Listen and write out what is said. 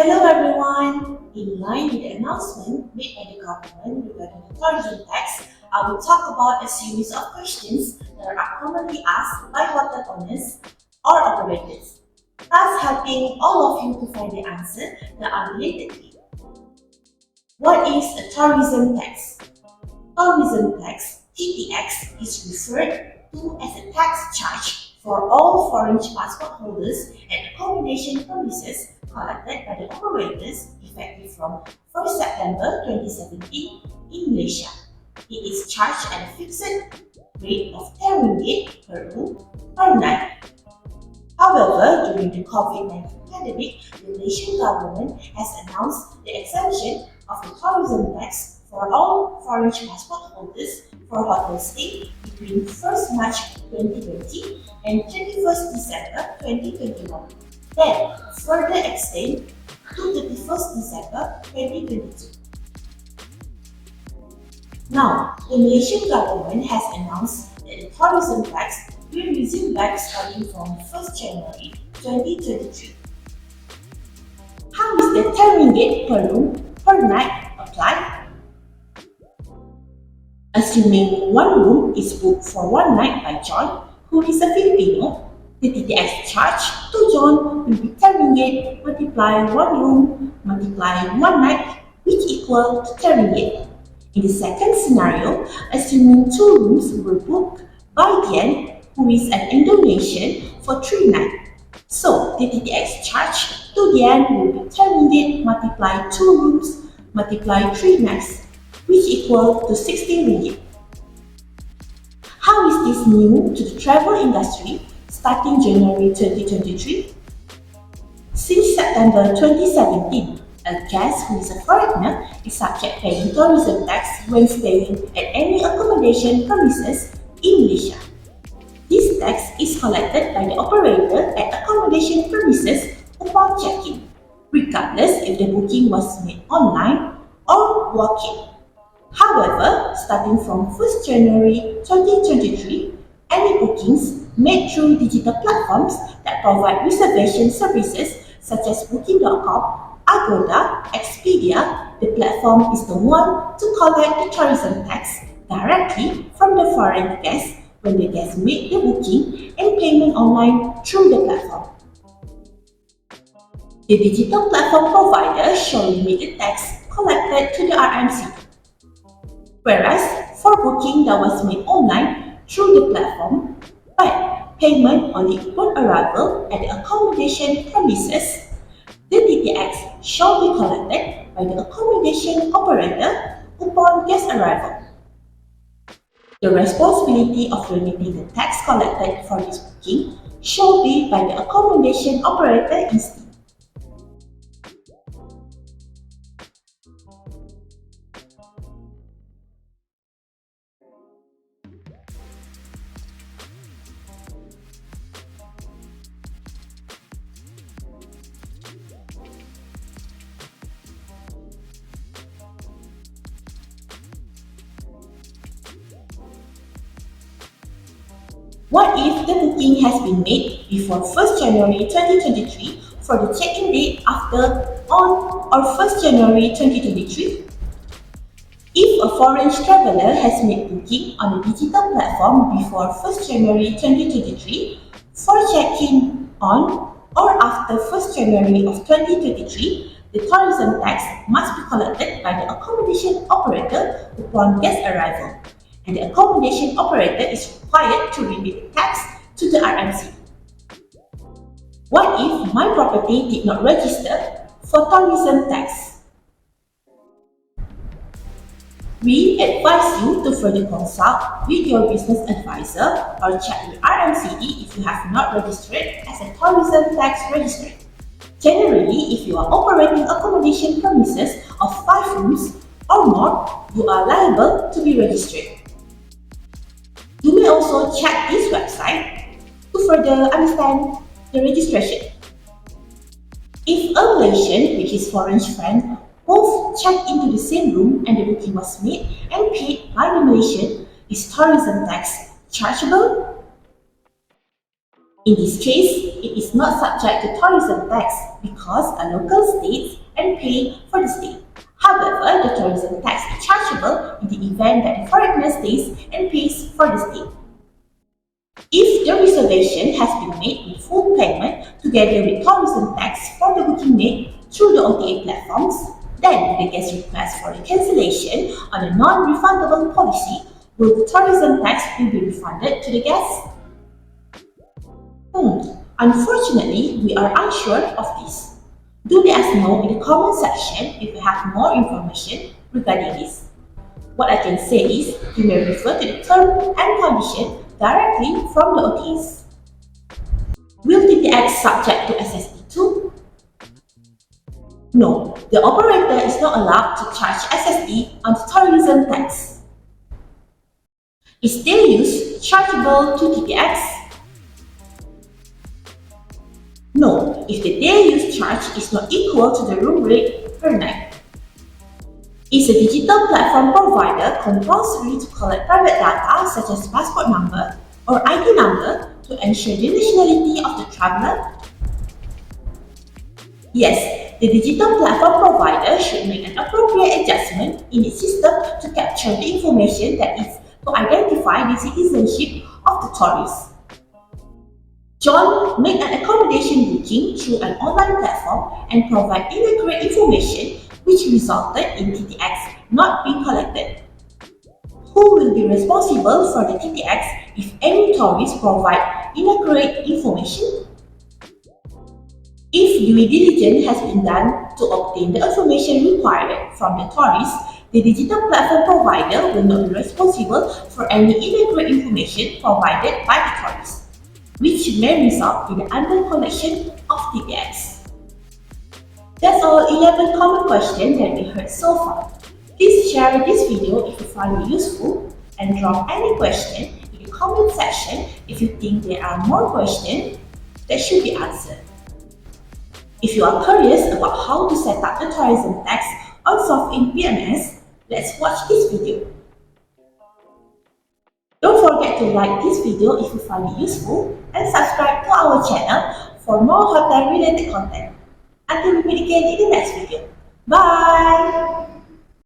Hello everyone! In line with the announcement made by the government regarding the tourism tax, I will talk about a series of questions that are commonly asked by hotel owners or operators, thus helping all of you to find the answer that are related to you. What is a tourism tax? Tourism tax, TTX, is referred to as a tax charge for all foreign passport holders and accommodation premises collected by the operators effective from 1st September 2017 in Malaysia. It is charged at a fixed rate of 10 ringgit per room per night. However, during the COVID-19 pandemic, the Malaysian government has announced the exemption of the tourism tax for all foreign passport holders for hotel stay between 1st March 2020 and 31st December 2021. Then further extend to 31st December 2022. Now, the Malaysian government has announced that the tourism tax will resume back starting from 1st January 2023. How is the 10 ringgit per room per night applied? Assuming one room is booked for one night by John, who is a Filipino, the TTX charge to John will be 10 ringgit multiply one room multiply one night, which equal to 10 ringgit. In the second scenario, assuming two rooms were booked by Dian, who is an Indonesian, for 3 nights. So, the TTX charge to Dian will be 10 ringgit multiply 2 rooms multiply 3 nights, which equal to 60 ringgit. How is this new to the travel industry starting January 2023? Since September 2017, a guest who is a foreigner is subject paying tourism tax when staying at any accommodation premises in Malaysia. This tax is collected by the operator at accommodation premises upon check-in, regardless if the booking was made online or walk-in. However, starting from 1st January 2023, any bookings made through digital platforms that provide reservation services such as Booking.com, Agoda, Expedia, the platform is the one to collect the tourism tax directly from the foreign guest when the guest made the booking and payment online through the platform. The digital platform provider shall remit the tax collected to the RMC. Whereas, for booking that was made online through the platform, but payment only upon arrival at the accommodation premises, the TTX shall be collected by the accommodation operator upon guest arrival. The responsibility of remitting the tax collected for this booking shall be by the accommodation operator instead. What if the booking has been made before 1st January 2023 for the check-in date after, on, or 1st January 2023? If a foreign traveller has made booking on a digital platform before 1st January 2023 for check-in on or after 1st January of 2023, the tourism tax must be collected by the accommodation operator upon guest arrival, and the accommodation operator is required to remit the tax to the RMC. What if my property did not register for tourism tax? We advise you to further consult with your business advisor or check with RMCD if you have not registered as a tourism tax registrant. Generally, if you are operating accommodation premises of 5 rooms or more, you are liable to be registered. You may also check this website to further understand the registration. If a Malaysian with his foreign friend both checked into the same room and the booking was made and paid by the Malaysian, is tourism tax chargeable? In this case, it is not subject to tourism tax because a local stays and pay for the stay. However, the tourism tax is chargeable in the event that the foreigner stays and pays for the stay. If the reservation has been made with full payment together with tourism tax for the booking made through the OTA platforms, then the guest request for the cancellation on a non-refundable policy, will the tourism tax will be refunded to the guest? Unfortunately, we are unsure of this. Do let us know in the comment section if you have more information regarding this. What I can say is, you may refer to the term and condition directly from the OTAs. Will TTX subject to SST too? No, the operator is not allowed to charge SST on the tourism tax. Is their use chargeable to TTX? No, if the day use charge is not equal to the room rate per night. Is a digital platform provider compulsory to collect private data such as passport number or ID number to ensure the nationality of the traveler? Yes, the digital platform provider should make an appropriate adjustment in its system to capture the information that is to identify the citizenship of the tourist. John made an accommodation booking through an online platform and provided inaccurate information which resulted in TTX not being collected. Who will be responsible for the TTX if any tourist provide inaccurate information? If due diligence has been done to obtain the information required from the tourist, the digital platform provider will not be responsible for any inaccurate information provided by the tourist, which may result in the under-collection of TTX. That's all 11 common questions that we heard so far. Please share this video if you find it useful and drop any question in the comment section if you think there are more questions that should be answered. If you are curious about how to set up the tourism tax on Softinn PMS, let's watch this video. Don't forget to like this video if you find it useful and subscribe to our channel for more hotel related content. Until we meet again in the next video. Bye!